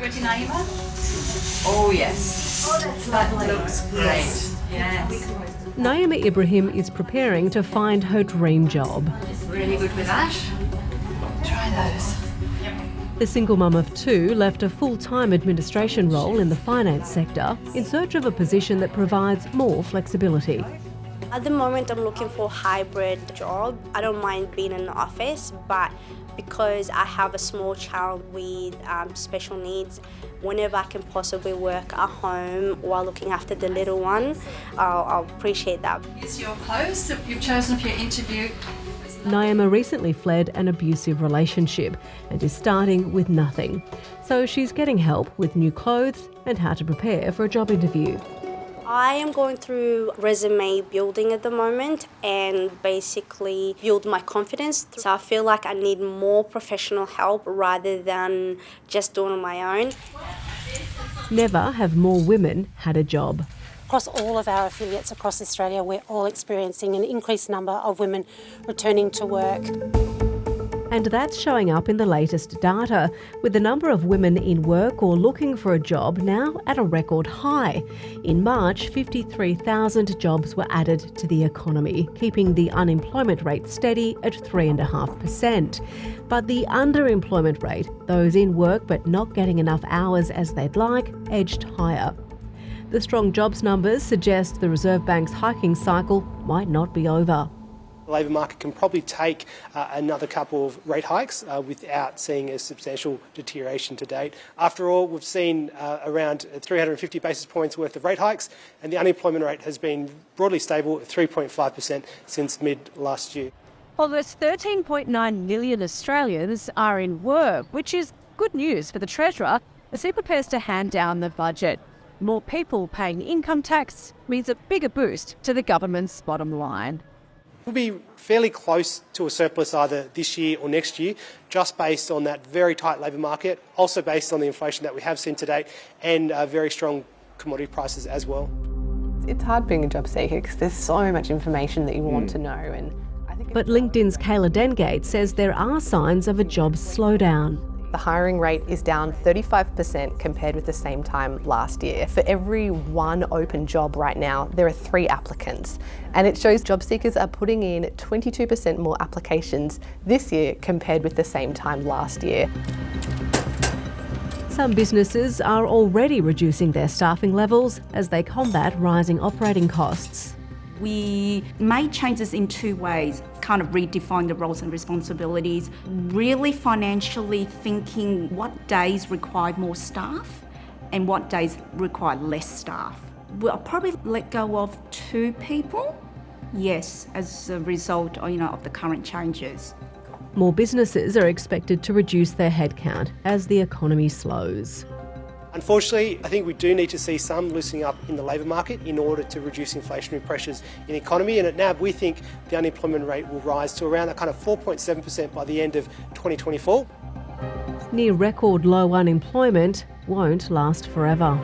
pretty, Naima? Oh, yes. Oh, that's lovely. That looks great. Yes. Naima Ibrahim is preparing to find her dream job. Really good with that. Try those. The single mum of two left a full-time administration role in the finance sector in search of a position that provides more flexibility. At the moment, I'm looking for a hybrid job. I don't mind being in the office, but because I have a small child with special needs, whenever I can possibly work at home while looking after the little one, I'll appreciate that. Here's your post that you've chosen for your interview. Naima recently fled an abusive relationship and is starting with nothing. So she's getting help with new clothes and how to prepare for a job interview. I am going through resume building at the moment and basically build my confidence. So I feel like I need more professional help rather than just doing it on my own. Never have more women had a job. Across all of our affiliates across Australia, we're all experiencing an increased number of women returning to work. And that's showing up in the latest data, with the number of women in work or looking for a job now at a record high. In March, 53,000 jobs were added to the economy, keeping the unemployment rate steady at 3.5%. But the underemployment rate, those in work but not getting enough hours as they'd like, edged higher. The strong jobs numbers suggest the Reserve Bank's hiking cycle might not be over. The labour market can probably take another couple of rate hikes without seeing a substantial deterioration to date. After all, we've seen around 350 basis points worth of rate hikes, and the unemployment rate has been broadly stable at 3.5% since mid last year. Almost 13.9 million Australians are in work, which is good news for the Treasurer as he prepares to hand down the budget. More people paying income tax means a bigger boost to the government's bottom line. We'll be fairly close to a surplus either this year or next year, just based on that very tight labour market, also based on the inflation that we have seen to date and very strong commodity prices as well. It's hard being a job seeker because there's so much information that you want to know. But LinkedIn's Kayla Dengate says there are signs of a jobs slowdown. The hiring rate is down 35% compared with the same time last year. For every one open job right now, there are 3 applicants. And it shows job seekers are putting in 22% more applications this year compared with the same time last year. Some businesses are already reducing their staffing levels as they combat rising operating costs. We made changes in 2 ways, kind of redefine the roles and responsibilities, really financially thinking what days required more staff and what days required less staff. We'll probably let go of 2 people, yes, as a result of the current changes. More businesses are expected to reduce their headcount as the economy slows. Unfortunately, I think we do need to see some loosening up in the labour market in order to reduce inflationary pressures in the economy. And at NAB, we think the unemployment rate will rise to around a kind of 4.7% by the end of 2024. Near record low unemployment won't last forever.